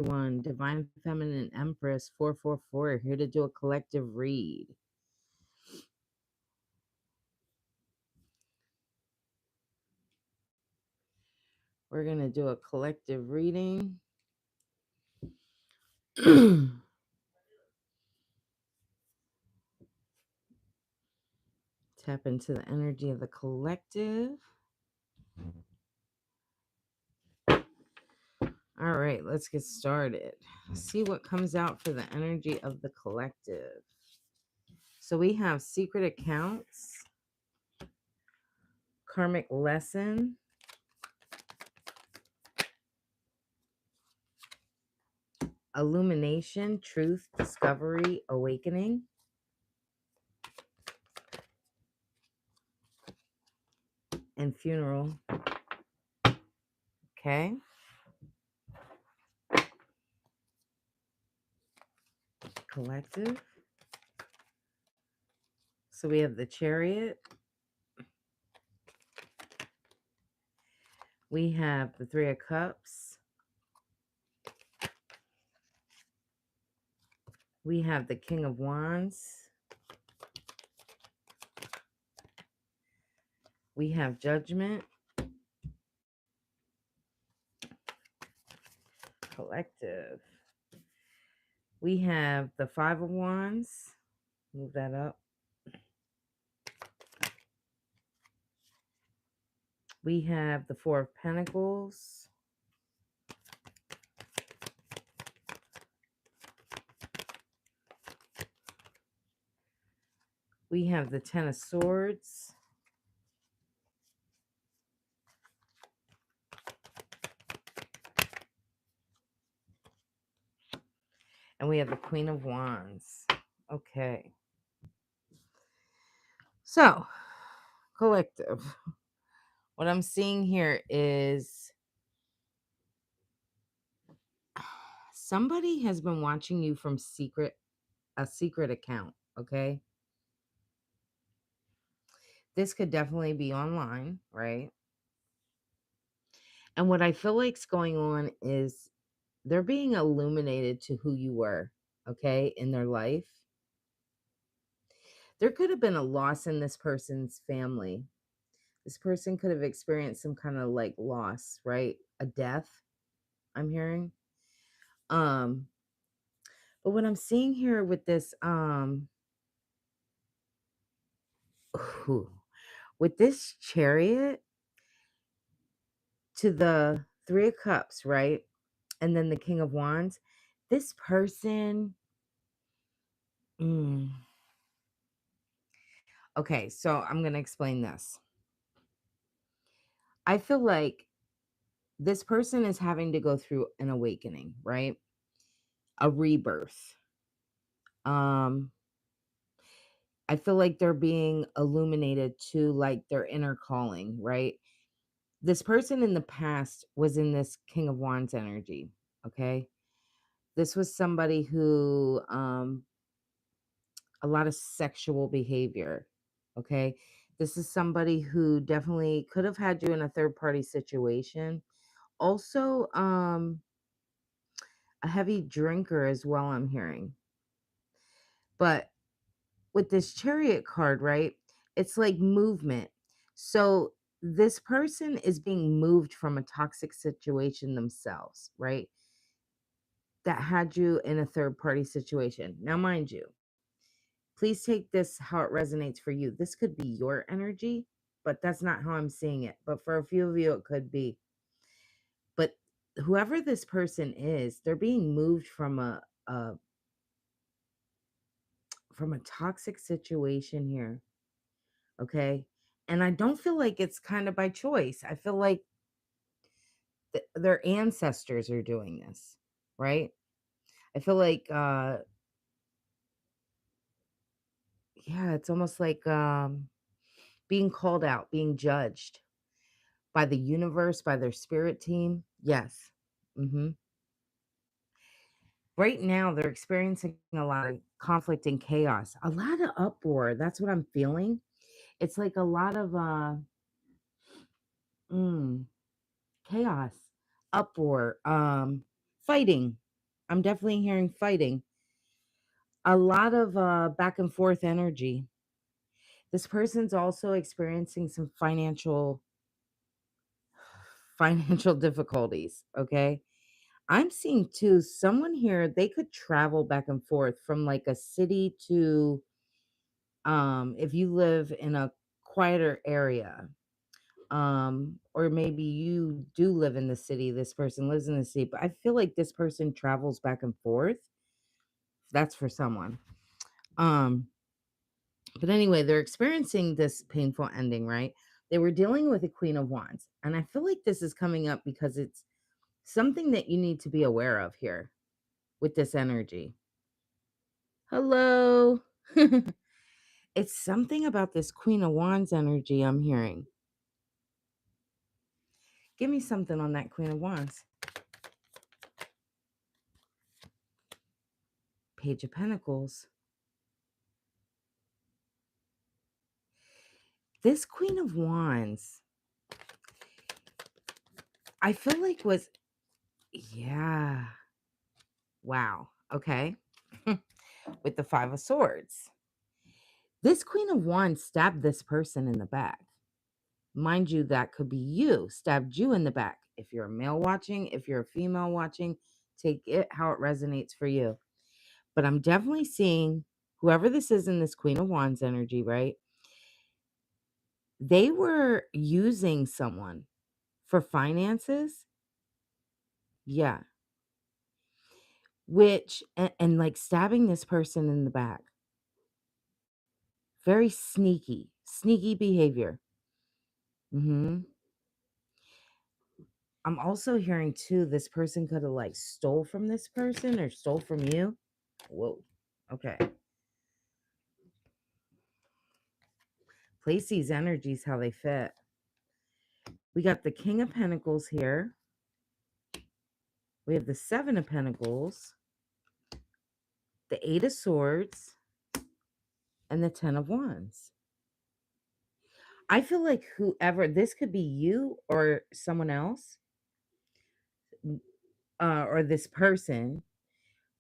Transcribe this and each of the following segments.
Everyone, Divine Feminine Empress 444 here to do a collective read. We're going to do a collective reading. Tap into the energy of the collective. All right, let's get started. See what comes out for the energy of the collective. So we have secret accounts, karmic lesson, illumination, truth, discovery, awakening, and funeral. Okay. Collective. So we have the Chariot. We have the Three of Cups. We have the King of Wands. We have Judgment. Collective. We have the Five of Wands. Move that up. We have the Four of Pentacles. We have the Ten of Swords. And we have the Queen of Wands. Okay. So, collective. What I'm seeing here is somebody has been watching you from a secret account, okay? This could definitely be online, right? And what I feel like's going on is they're being illuminated to who you were, okay, in their life. There could have been a loss in this person's family. This person could have experienced some kind of like loss, right? A death, I'm hearing. But what I'm seeing here with this with this Chariot to the Three of Cups, right? And then the King of Wands, this person okay, so I'm going to explain this. I feel like this person is having to go through an awakening, right? A rebirth. I feel like they're being illuminated to like their inner calling, right? This person in the past was in this King of Wands energy, okay? This was somebody who a lot of sexual behavior, okay? This is somebody who definitely could have had you in a third party situation. Also, a heavy drinker as well, I'm hearing. But with this Chariot card, right? It's like movement. So this person is being moved from a toxic situation themselves, right? That had you in a third party situation. Now, mind you, please take this how it resonates for you. This could be your energy, but that's not how I'm seeing it. But for a few of you, it could be. But whoever this person is, they're being moved from a toxic situation here. Okay. And I don't feel like it's kind of by choice. I feel like their ancestors are doing this, right? I feel like, yeah, it's almost like being called out, being judged by the universe, by their spirit team. Yes. Right now, they're experiencing a lot of conflict and chaos, a lot of uproar. That's what I'm feeling. It's like a lot of mm, chaos, uproar, fighting. I'm definitely hearing fighting. A lot of back and forth energy. This person's also experiencing some financial difficulties, okay? I'm seeing too someone here, they could travel back and forth from like a city to if you live in a quieter area, or maybe you do live in the city, this person lives in the city, but I feel like this person travels back and forth. That's for someone. Um but anyway, they're experiencing this painful ending, right? They were dealing with a Queen of Wands, and I feel like this is coming up because it's something that you need to be aware of here with this energy. Hello. It's something about this Queen of Wands energy I'm hearing. Give me something on that Queen of Wands. Page of Pentacles. This Queen of Wands, I feel like was, yeah. Wow. Okay. With the Five of Swords. This Queen of Wands stabbed this person in the back. Mind you, that could be you, stabbed you in the back. If you're a male watching, if you're a female watching, take it how it resonates for you. But I'm definitely seeing whoever this is in this Queen of Wands energy, right? They were using someone for finances. Yeah. Which, and like stabbing this person in the back. Very sneaky behavior. Hmm. I'm also hearing too, this person could have like stole from this person or stole from you. Whoa. Okay. Place these energies how they fit. We got the King of Pentacles here. We have the Seven of Pentacles, the Eight of Swords, and the Ten of Wands. I feel like whoever, this could be you or someone else, or this person,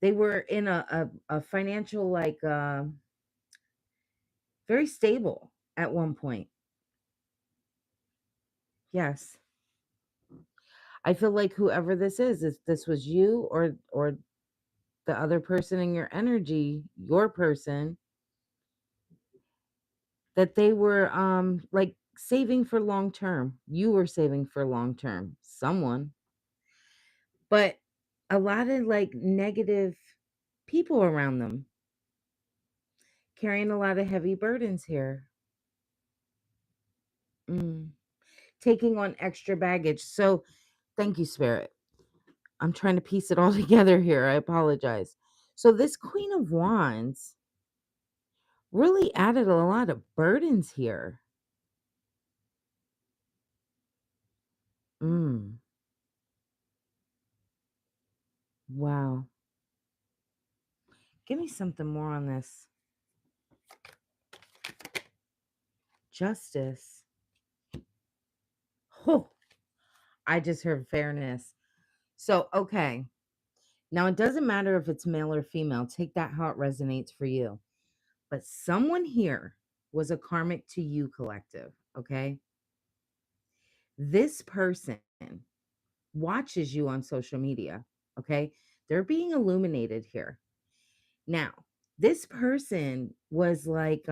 they were in a financial, like, very stable at one point. Yes. I feel like whoever this is, if this was you or the other person in your energy, your person, that they were like saving for long term. You were saving for long term. Someone. But a lot of like negative people around them carrying a lot of heavy burdens here. Mm. Taking on extra baggage. So thank you, Spirit. I'm trying to piece it all together here. I apologize. So this Queen of Wands really added a lot of burdens here. Mm. Wow. Give me something more on this. Justice. Oh, I just heard fairness. So, okay. Now, it doesn't matter if it's male or female. Take that how it resonates for you. But someone here was a karmic to you collective, okay? This person watches you on social media, okay? They're being illuminated here. Now, this person was like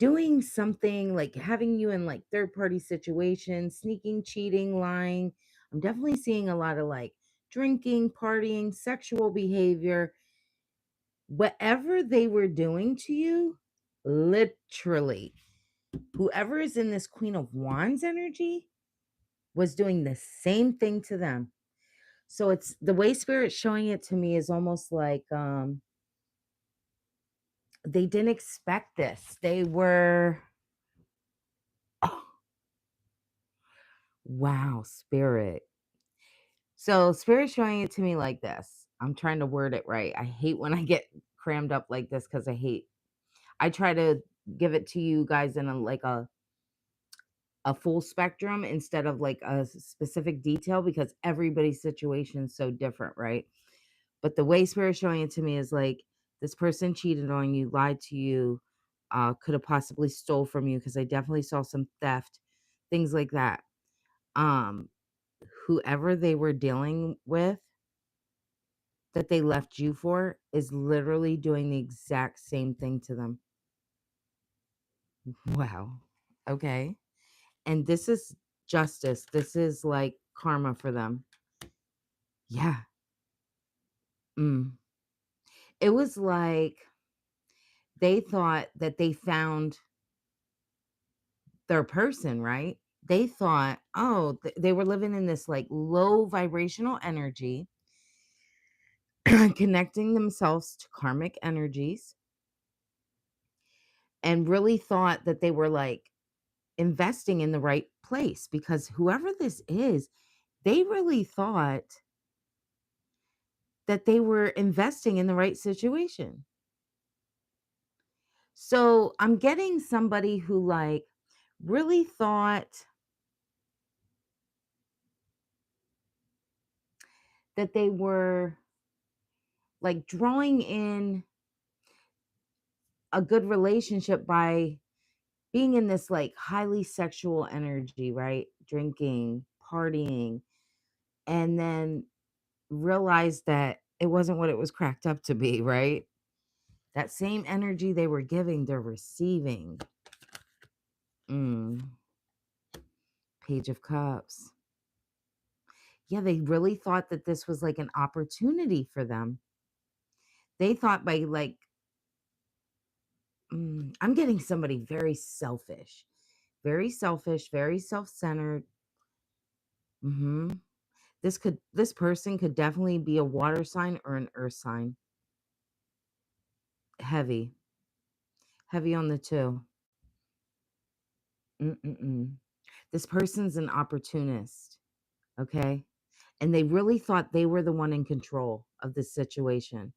doing something like having you in like third party situations, sneaking, cheating, lying. I'm definitely seeing a lot of like drinking, partying, sexual behavior. Whatever they were doing to you, literally, whoever is in this Queen of Wands energy was doing the same thing to them. So it's the way Spirit's showing it to me is almost like they didn't expect this. They were, oh, wow, Spirit. So Spirit's showing it to me like this. I'm trying to word it right. I hate when I get crammed up like this because I try to give it to you guys in a like a a full spectrum instead of like a specific detail because everybody's situation is so different, right? But the way Spirit's showing it to me is like this person cheated on you, lied to you, could have possibly stole from you because I definitely saw some theft, things like that. Um, Whoever they were dealing with that they left you for is literally doing the exact same thing to them. Wow. Okay. And this is justice. This is like karma for them. Yeah. Mm. It was like they thought that they found their person, right? They thought, oh, they were living in this like low vibrational energy, connecting themselves to karmic energies, and really thought that they were like investing in the right place because whoever this is, they really thought that they were investing in the right situation. So I'm getting somebody who like really thought that they were like drawing in a good relationship by being in this like highly sexual energy, right? Drinking, partying, and then realized that it wasn't what it was cracked up to be, right? That same energy they were giving, they're receiving. Mm, Page of Cups. Yeah, they really thought that this was like an opportunity for them. They thought by like, I'm getting somebody very selfish, very self-centered. hmm this person could definitely be a water sign or an earth sign. Heavy, heavy on the two. Mm-mm-mm. This person's an opportunist, okay? And they really thought they were the one in control of this situation.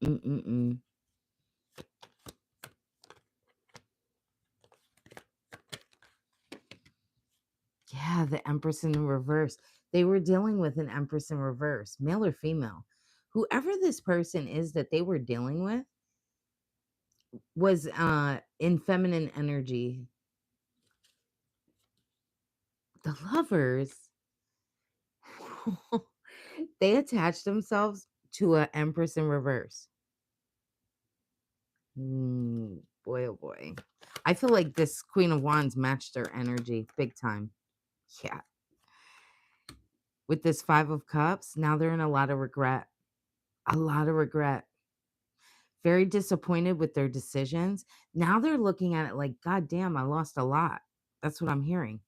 Mm-mm-mm. Yeah, the Empress in reverse. They were dealing with an Empress in reverse, male or female. Whoever this person is that they were dealing with was in feminine energy. The lovers, they attached themselves to an Empress in reverse. Boy, oh boy. I feel like this Queen of Wands matched their energy big time. Yeah. With this Five of Cups, now they're in a lot of regret. A lot of regret. Very disappointed with their decisions. Now they're looking at it like, God damn, I lost a lot. That's what I'm hearing.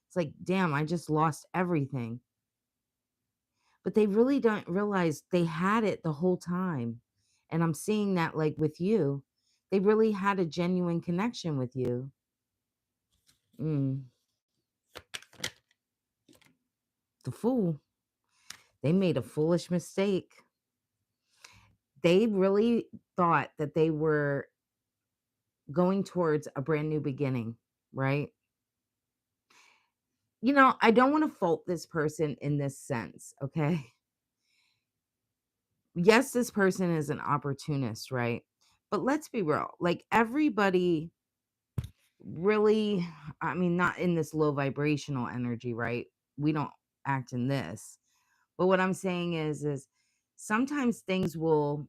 It's like, damn, I just lost everything. But they really don't realize they had it the whole time. And I'm seeing that like with you. They really had a genuine connection with you. Mm, the Fool. They made a foolish mistake. They really thought that they were going towards a brand new beginning, right? I don't want to fault this person in this sense, okay? Yes, this person is an opportunist, right? But let's be real. Like everybody really, I mean, not in this low vibrational energy, right? We don't act in this. But what I'm saying is sometimes things will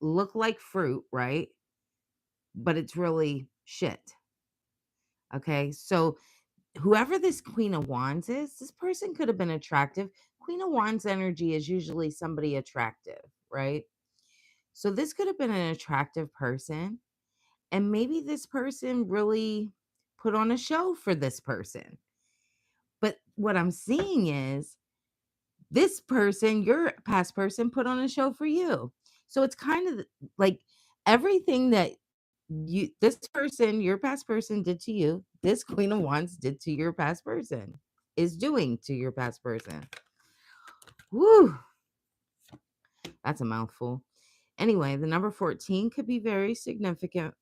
look like fruit, right? But it's really shit. Okay? So whoever this Queen of Wands is, this person could have been attractive. Queen of Wands energy is usually somebody attractive, right? So this could have been an attractive person. And maybe this person really put on a show for this person. But what I'm seeing is this person, your past person, put on a show for you. So it's kind of like everything that this person, your past person did to you, this Queen of Wands did to your past person, is doing to your past person. Woo! That's a mouthful. Anyway, the number 14 could be very significant,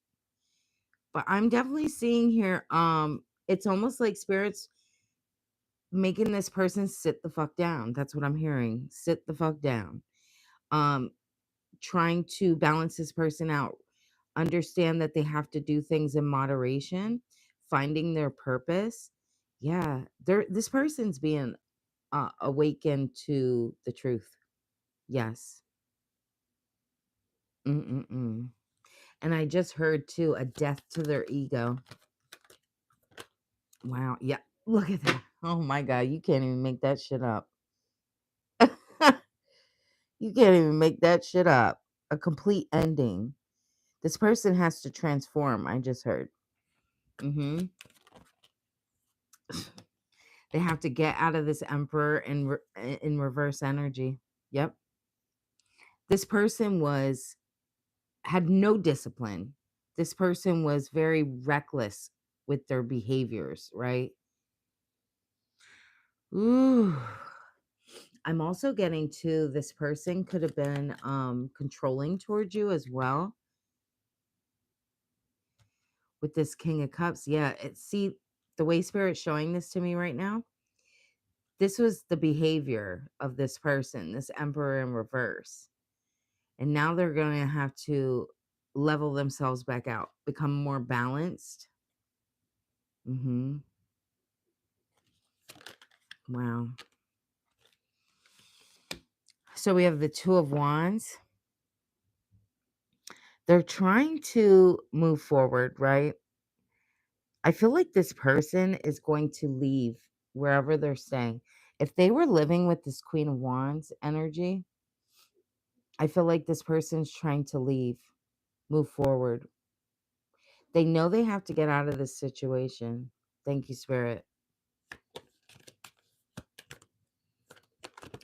But I'm definitely seeing here, it's almost like spirits making this person sit the fuck down. That's what I'm hearing. Sit the fuck down. Um, Trying to balance this person out. Understand that they have to do things in moderation, finding their purpose. Yeah, this person's being awakened to the truth. Yes. Mm-mm-mm. And I just heard too a death to their ego. Wow. Yeah. Look at that. Oh my God. You can't even make that shit up. You can't even make that shit up. A complete ending. This person has to transform. I just heard. Mm-hmm. They have to get out of this emperor in reverse energy. Yep. This person had no discipline. This person was very reckless with their behaviors, right? Ooh. I'm also getting to this person could have been controlling towards you as well with this King of Cups. Yeah, see the way Spirit's showing this to me right now. This was the behavior of this person, this Emperor in reverse. And now they're going to have to level themselves back out, become more balanced. Mhm. Wow. So we have the Two of Wands. They're trying to move forward, right? I feel like this person is going to leave wherever they're staying. If they were living with this Queen of Wands energy, I feel like this person's trying to leave, move forward. They know they have to get out of this situation. Thank you, Spirit.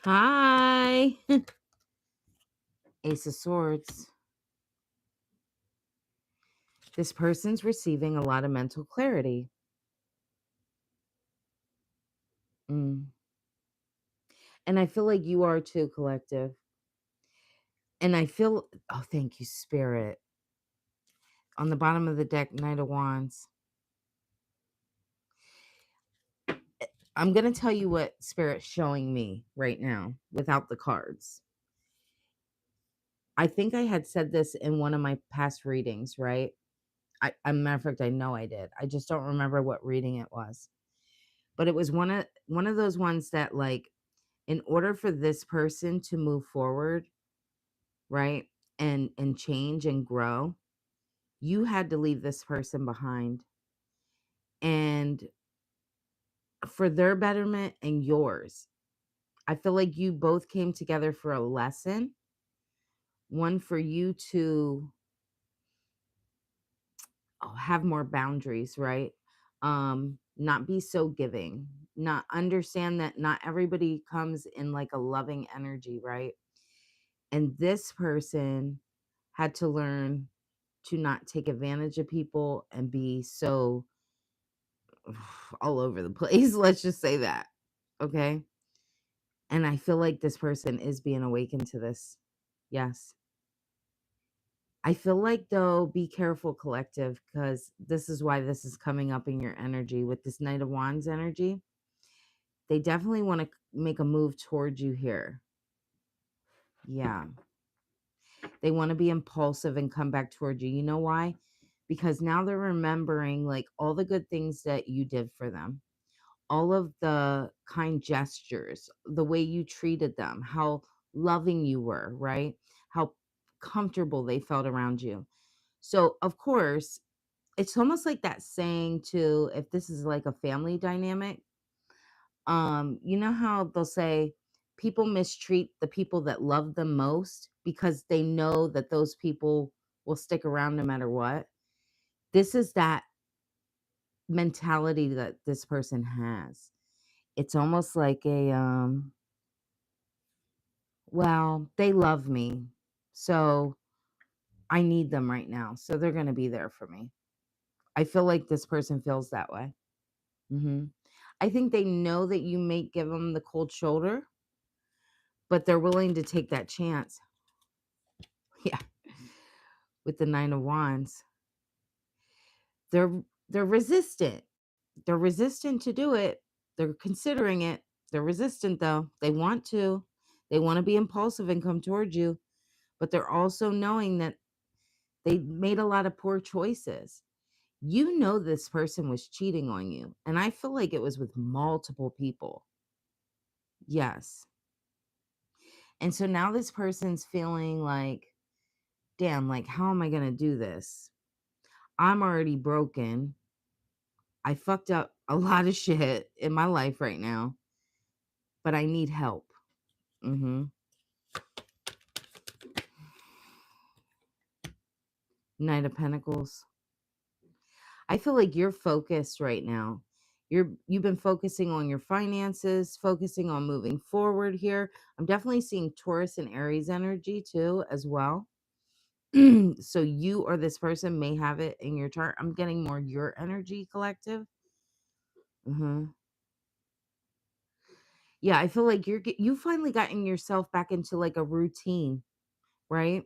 Hi. Ace of Swords. This person's receiving a lot of mental clarity. Mm. And I feel like you are too, collective. And I feel, oh, thank you, Spirit. On the bottom of the deck, Knight of Wands. I'm going to tell you what Spirit's showing me right now without the cards. I think I had said this in one of my past readings, right? Matter of fact, I know I did. I just don't remember what reading it was. But it was one of those ones that, like, in order for this person to move forward, right, and change and grow, you had to leave this person behind. And for their betterment and yours, I feel like you both came together for a lesson. One for you to have more boundaries, right? Not be so giving, not understand that not everybody comes in like a loving energy, right? And this person had to learn to not take advantage of people and be so all over the place. Let's just say that. Okay. And I feel like this person is being awakened to this. Yes. I feel like, though, be careful, collective, because this is why this is coming up in your energy with this Knight of Wands energy. They definitely want to make a move towards you here. Yeah. They want to be impulsive and come back towards you. You know why? Because now they're remembering like all the good things that you did for them, all of the kind gestures, the way you treated them, how loving you were, right? How comfortable they felt around you. So, of course, it's almost like that saying too, if this is like a family dynamic, you know how they'll say people mistreat the people that love them most because they know that those people will stick around no matter what. This is that mentality that this person has. It's almost like a well, they love me. So I need them right now. So they're going to be there for me. I feel like this person feels that way. Mhm. I think they know that you may give them the cold shoulder, but they're willing to take that chance. Yeah. With the Nine of Wands. They're they're resistant. They're resistant to do it. They're considering it. They're resistant though. They want to. They want to be impulsive and come towards you, but they're also knowing that they made a lot of poor choices. You know this person was cheating on you, and I feel like it was with multiple people. Yes. And so now this person's feeling like, damn, like, how am I going to do this? I'm already broken. I fucked up a lot of shit in my life right now, but I need help. Mm-hmm. Knight of Pentacles. I feel like you're focused right now. You've been focusing on your finances, focusing on moving forward here. I'm definitely seeing Taurus and Aries energy too, as well. So you or this person may have it in your chart. I'm getting more your energy, collective. Mm-hmm. Yeah, I feel like you finally gotten yourself back into like a routine, right?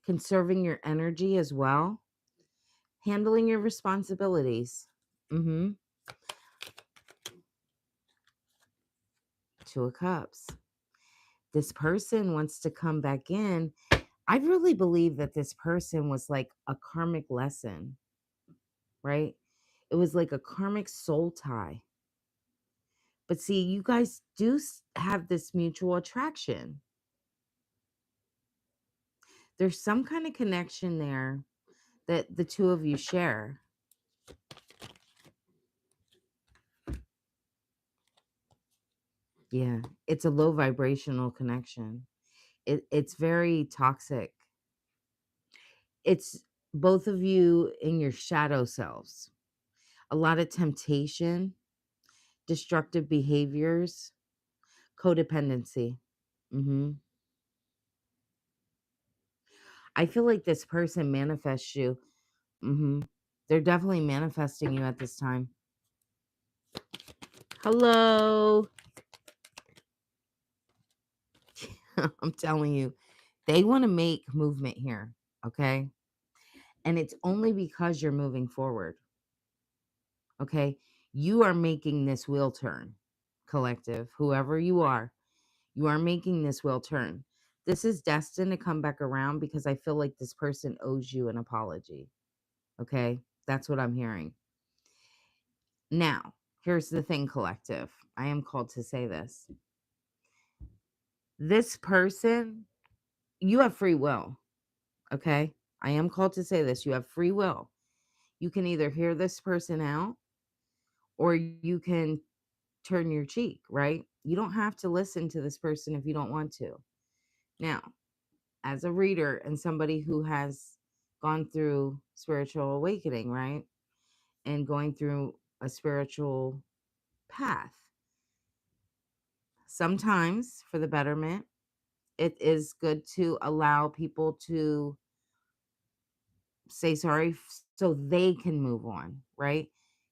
Conserving your energy as well, handling your responsibilities. Mm-hmm. Two of Cups. This person wants to come back in. I really believe that this person was like a karmic lesson, right? It was like a karmic soul tie. But see, you guys do have this mutual attraction. There's some kind of connection there that the two of you share. Yeah, it's a low vibrational connection. It's very toxic. It's both of you in your shadow selves. A lot of temptation, destructive behaviors, codependency. Hmm. I feel like this person manifests you. Hmm. They're definitely manifesting you at this time. Hello. I'm telling you, they want to make movement here. Okay. And it's only because you're moving forward. Okay. You are making this wheel turn, collective, whoever you are making this wheel turn. This is destined to come back around because I feel like this person owes you an apology. Okay. That's what I'm hearing. Now, here's the thing, collective. I am called to say this. This person, you have free will. Okay. I am called to say this. You have free will. You can either hear this person out or you can turn your cheek, right? You don't have to listen to this person if you don't want to. Now, as a reader and somebody who has gone through spiritual awakening, right? And going through a spiritual path, sometimes for the betterment, it is good to allow people to say sorry so they can move on, right?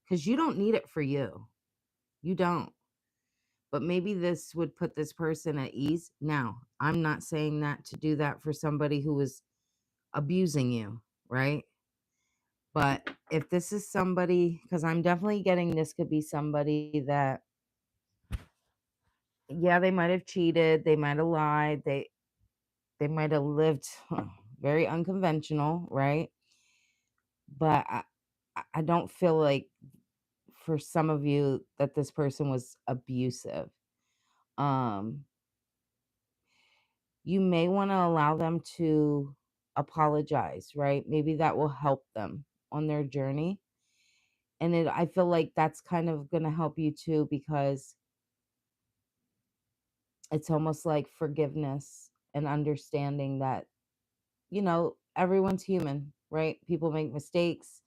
Because you don't need it for you. You don't. But maybe this would put this person at ease. Now, I'm not saying that to do that for somebody who is abusing you, right? But if this is somebody, because I'm definitely getting this could be somebody that, yeah, they might have cheated, they might have lied, they might have lived very unconventional, right? But I don't feel like for some of you that this person was abusive. Um, you may want to allow them to apologize, right? Maybe that will help them on their journey. And I feel like that's kind of going to help you too, because it's almost like forgiveness and understanding that, everyone's human, right? People make mistakes.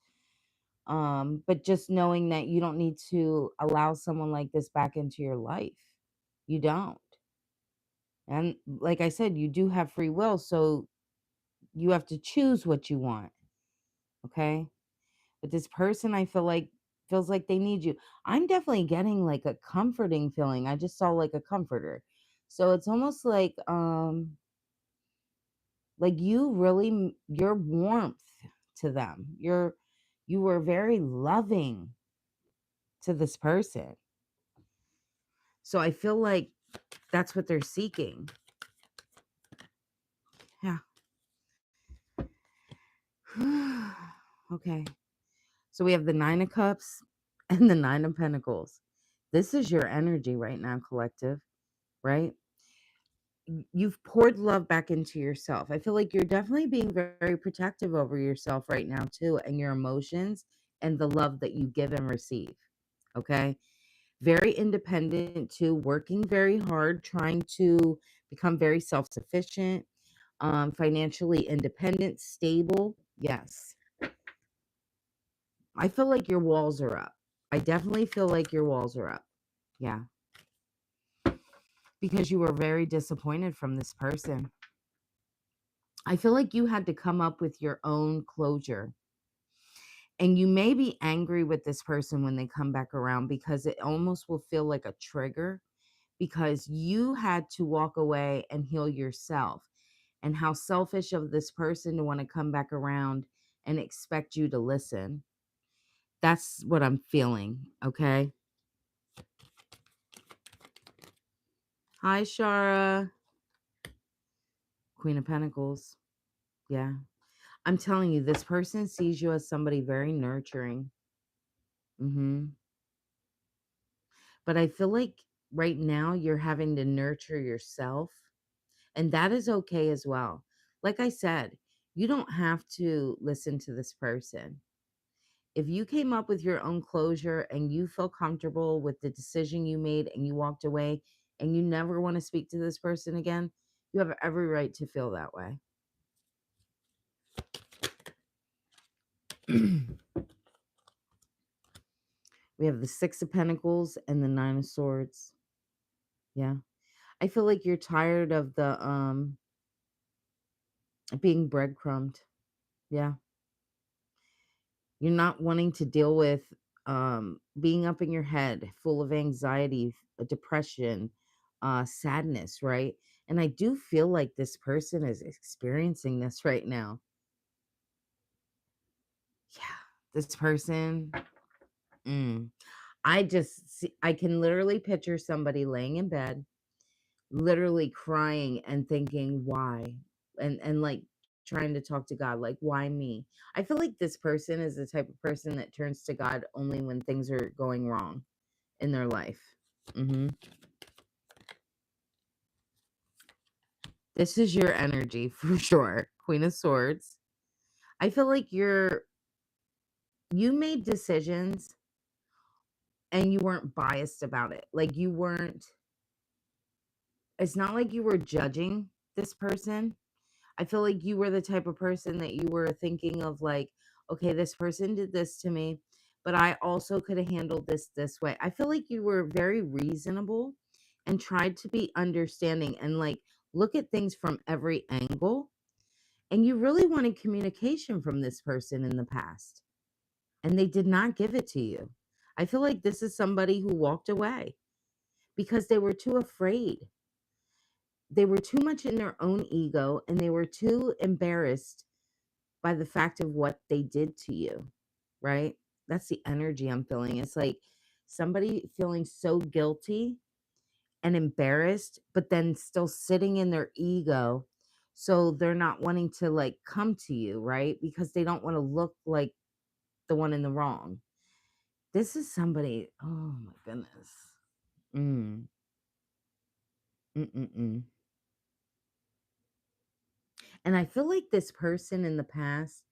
But just knowing that you don't need to allow someone like this back into your life. You don't. And like I said, you do have free will, so you have to choose what you want. Okay? But this person, I feel like feels like they need you. I'm definitely getting like a comforting feeling. I just saw like a comforter. So it's almost like you really your warmth to them. You were very loving to this person. So I feel like that's what they're seeking. Yeah. Okay. So we have the 9 of Cups and the 9 of Pentacles. This is your energy right now, collective, right? You've poured love back into yourself. I feel like you're definitely being very protective over yourself right now, too, and your emotions and the love that you give and receive. Okay. Very independent, too, working very hard, trying to become very self sufficient, financially independent, stable. Yes. I feel like your walls are up. I definitely feel like your walls are up. Yeah. Because you were very disappointed from this person. I feel like you had to come up with your own closure. And you may be angry with this person when they come back around because it almost will feel like a trigger because you had to walk away and heal yourself. And how selfish of this person to want to come back around and expect you to listen. That's what I'm feeling. Okay. Hi, Shara. Queen of Pentacles. Yeah. I'm telling you, this person sees you as somebody very nurturing. But I feel like right now you're having to nurture yourself, and that is okay as well. Like I said, you don't have to listen to this person. If you came up with your own closure and you feel comfortable with the decision you made and you walked away and you never want to speak to this person again, you have every right to feel that way. We have the 6 of Pentacles and the 9 of Swords. Yeah. I feel like you're tired of the being breadcrumbed. Yeah. You're not wanting to deal with being up in your head, full of anxiety, depression, sadness, right? And I do feel like this person is experiencing this right now. Yeah, this person. I just see, I can literally picture somebody laying in bed, literally crying and thinking, why? And like trying to talk to God, like, why me? I feel like this person is the type of person that turns to God only when things are going wrong in their life. This is your energy for sure. Queen of Swords. I feel like you made decisions and you weren't biased about it. Like you weren't, it's not like you were judging this person. I feel like you were the type of person that you were thinking of like, okay, this person did this to me, but I also could have handled this way. I feel like you were very reasonable and tried to be understanding and like look at things from every angle. And you really wanted communication from this person in the past, and they did not give it to you. I feel like this is somebody who walked away because they were too afraid. They were too much in their own ego and they were too embarrassed by the fact of what they did to you, right? That's the energy I'm feeling. It's like somebody feeling so guilty and embarrassed, but then still sitting in their ego. So they're not wanting to like come to you, right? Because they don't want to look like the one in the wrong. This is somebody, oh my goodness. Mm. Mm-mm-mm. And I feel like this person in the past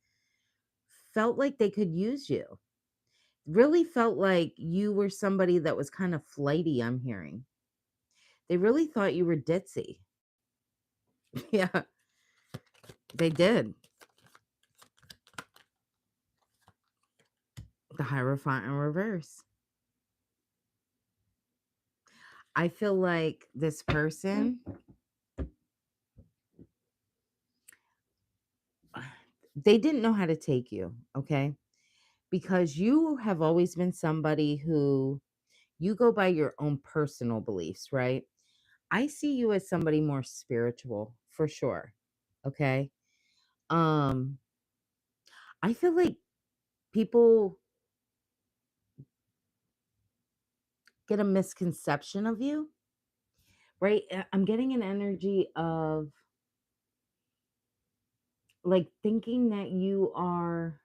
felt like they could use you. Really felt like you were somebody that was kind of flighty, I'm hearing. They really thought you were ditzy. Yeah, they did. The Hierophant in reverse. I feel like this person, they didn't know how to take you, okay? Because you have always been somebody who you go by your own personal beliefs, right? I see you as somebody more spiritual for sure. Okay. Um, I feel like people get a misconception of you, right? I'm getting an energy of like thinking that you are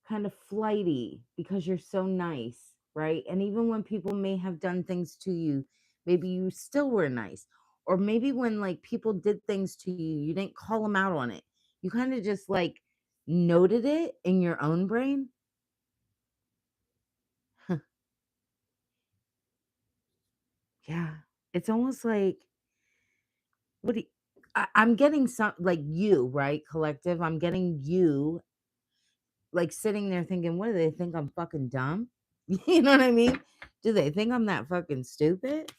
kind of flighty because you're so nice, right? And even when people may have done things to you, maybe you still were nice. Or maybe when like people did things to you, you didn't call them out on it. You kind of just like noted it in your own brain. Yeah. It's almost like what do you, I'm getting some like you, right? Collective. I'm getting you like sitting there thinking, what do they think? I'm fucking dumb? You know what I mean? Do they think I'm that fucking stupid?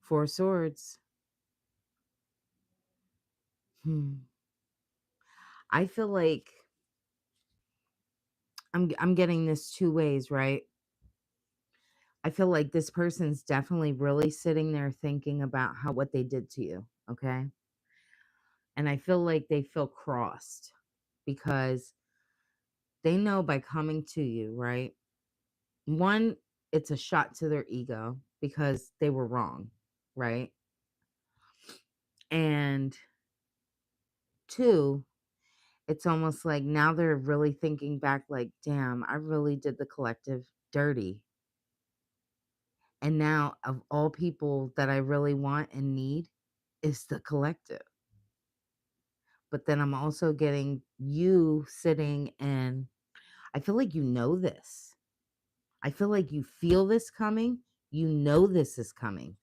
Four swords. Hmm. I feel like I'm getting this two ways, right? I feel like this person's definitely really sitting there thinking about how what they did to you, okay? And I feel like they feel crossed because they know by coming to you, right? One, it's a shot to their ego because they were wrong, right? And two, it's almost like now they're really thinking back like, damn, I really did the collective dirty. And now, of all people that I really want and need, is the collective. But then I'm also getting you sitting and I feel like you know this. I feel like you feel this coming. You know this is coming.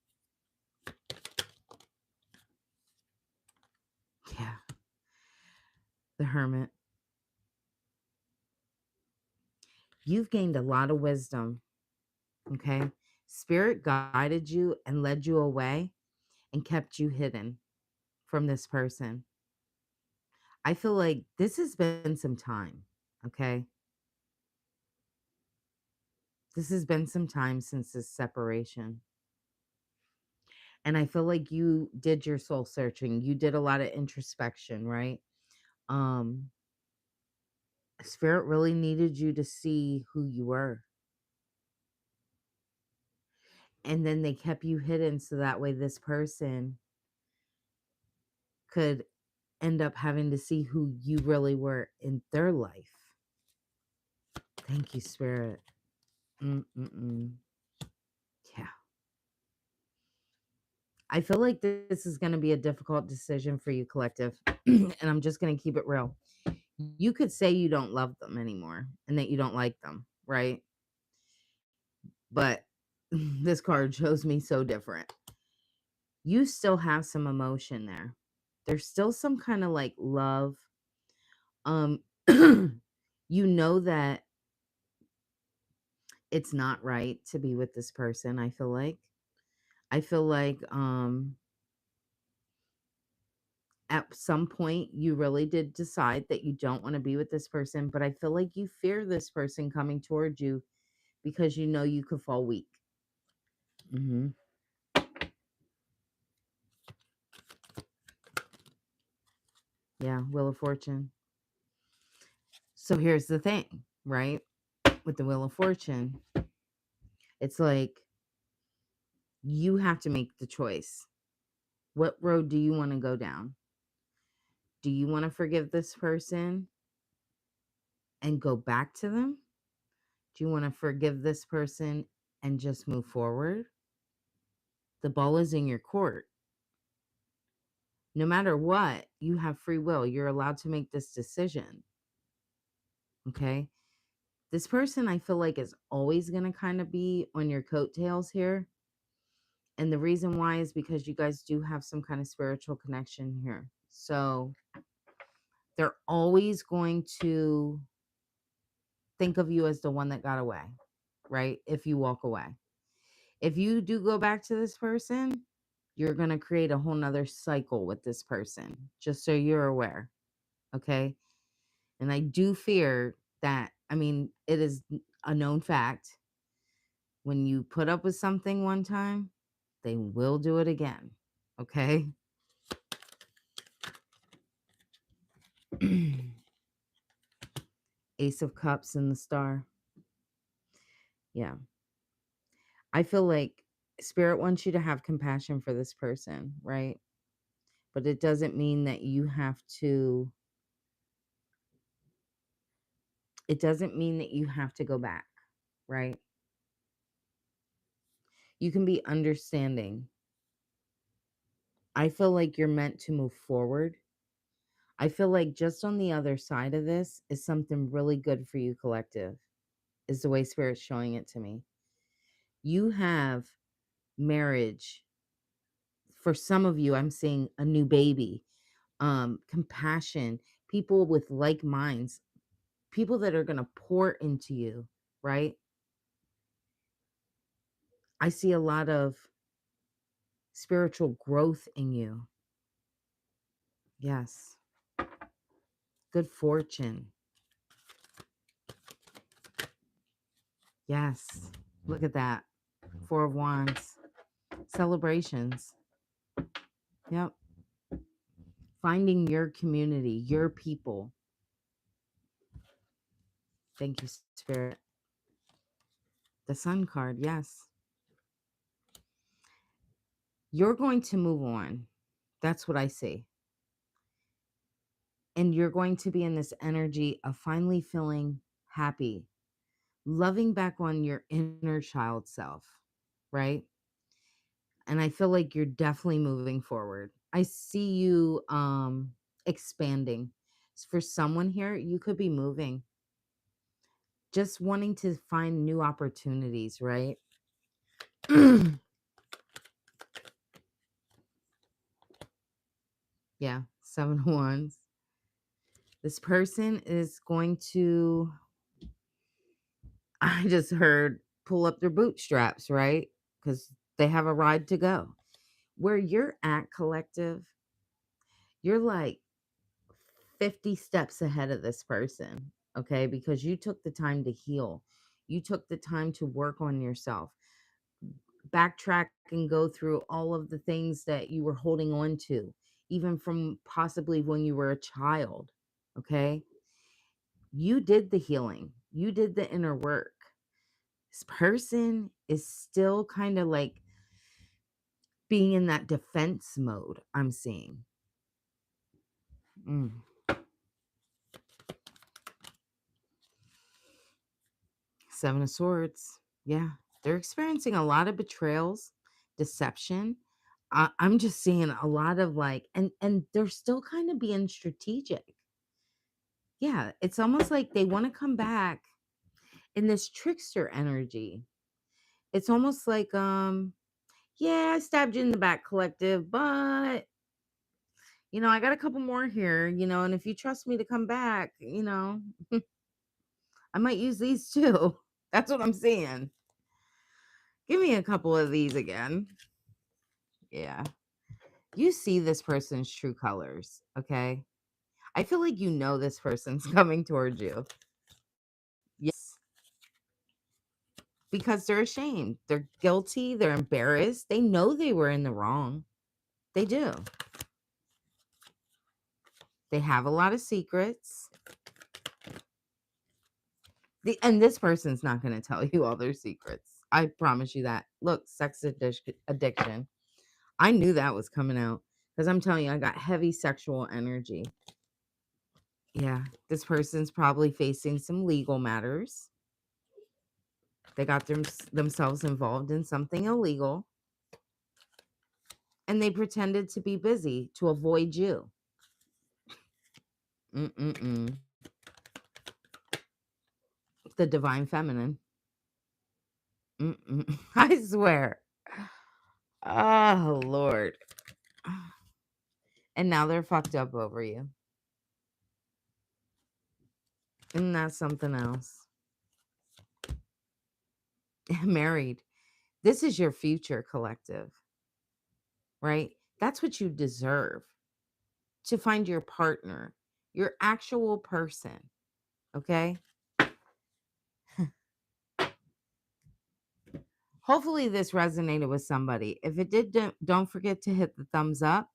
Yeah. The hermit. You've gained a lot of wisdom. Okay. Spirit guided you and led you away and kept you hidden from this person. I feel like this has been some time. Okay. This has been some time since this separation. And I feel like you did your soul searching. You did a lot of introspection, right? Um, Spirit really needed you to see who you were. And then they kept you hidden so that way this person could end up having to see who you really were in their life. Thank you, Spirit. Mm-mm-mm. Yeah. I feel like this is going to be a difficult decision for you, collective. And I'm just going to keep it real. You could say you don't love them anymore and that you don't like them, right? But this card shows me so different. You still have some emotion there. There's still some kind of like love. Um you know that it's not right to be with this person, I feel like. I feel like at some point you really did decide that you don't want to be with this person, but I feel like you fear this person coming towards you because you know you could fall weak. Mhm. Yeah, Wheel of Fortune. So here's the thing, right? With the Wheel of Fortune, it's like you have to make the choice. What road do you want to go down? Do you want to forgive this person and go back to them? Do you want to forgive this person and just move forward? The ball is in your court. No matter what, you have free will. You're allowed to make this decision. Okay. This person, I feel like, is always going to kind of be on your coattails here. And the reason why is because you guys do have some kind of spiritual connection here. So they're always going to think of you as the one that got away, right? If you walk away. If you do go back to this person, you're going to create a whole nother cycle with this person, just so you're aware. Okay. And I do fear that, I mean, it is a known fact. When you put up with something one time, they will do it again. Okay. Ace of Cups and the star. Yeah. I feel like spirit wants you to have compassion for this person, right? But it doesn't mean that you have to it doesn't mean that you have to go back, right? You can be understanding. I feel like you're meant to move forward. I feel like just on the other side of this is something really good for you, collective, is the way spirit's showing it to me. You have marriage. For some of you, I'm seeing a new baby, compassion, people with like minds, people that are going to pour into you, right? I see a lot of spiritual growth in you. Yes. Good fortune. Yes. Look at that. Four of Wands. Celebrations. Yep. Finding your community, your people. Thank you, Spirit. The Sun card. Yes. You're going to move on. That's what I see. And you're going to be in this energy of finally feeling happy, loving back on your inner child self, right? And I feel like you're definitely moving forward. I see you expanding. For someone here, you could be moving, just wanting to find new opportunities, right? Yeah, 7 of Wands. This person is going to, I just heard, pull up their bootstraps, right? Because they have a ride to go. Where you're at, collective, you're like 50 steps ahead of this person, okay? Because you took the time to heal. You took the time to work on yourself, backtrack and go through all of the things that you were holding on to, even from possibly when you were a child, okay? You did the healing, you did the inner work. This person is still kind of like being in that defense mode, I'm seeing. Mm. 7 of Swords. Yeah. They're experiencing a lot of betrayals, deception. I'm just seeing a lot of like, and they're still kind of being strategic. Yeah. It's almost like they want to come back in this trickster energy. It's almost like, yeah, I stabbed you in the back, collective, but I got a couple more here, and if you trust me to come back, I might use these too. That's what I'm seeing. Give me a couple of these again. Yeah. You see this person's true colors, okay? I feel like this person's coming towards you. Yes. Because they're ashamed. They're guilty. They're embarrassed. They know they were in the wrong. They do. They have a lot of secrets. And this person's not going to tell you all their secrets. I promise you that. Look, addiction. I knew that was coming out because I'm telling you, I got heavy sexual energy. Yeah, this person's probably facing some legal matters. They got themselves involved in something illegal, and they pretended to be busy to avoid you. Mm-mm-mm. The divine feminine. Mm-mm. I swear. Oh, Lord. And now they're fucked up over you. And that's something else. Married. This is your future, collective, right? That's what you deserve, to find your partner, your actual person, okay? Hopefully this resonated with somebody. If it did, don't forget to hit the thumbs up.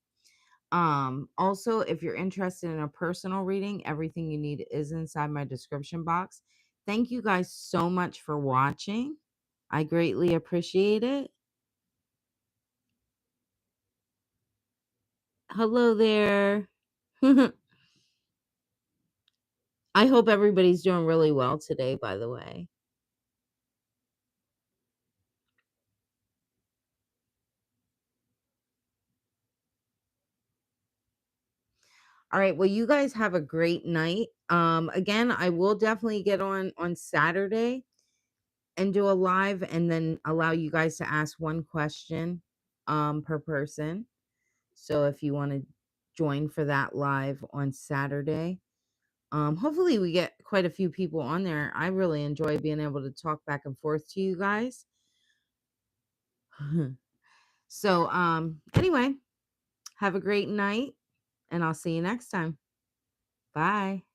Also, if you're interested in a personal reading, everything you need is inside my description box. Thank you guys so much for watching. I greatly appreciate it. Hello there. I hope everybody's doing really well today, by the way. All right, well, you guys have a great night. Again, I will definitely get on Saturday and do a live and then allow you guys to ask one question per person. So if you want to join for that live on Saturday, hopefully we get quite a few people on there. I really enjoy being able to talk back and forth to you guys. So anyway, have a great night and I'll see you next time. Bye.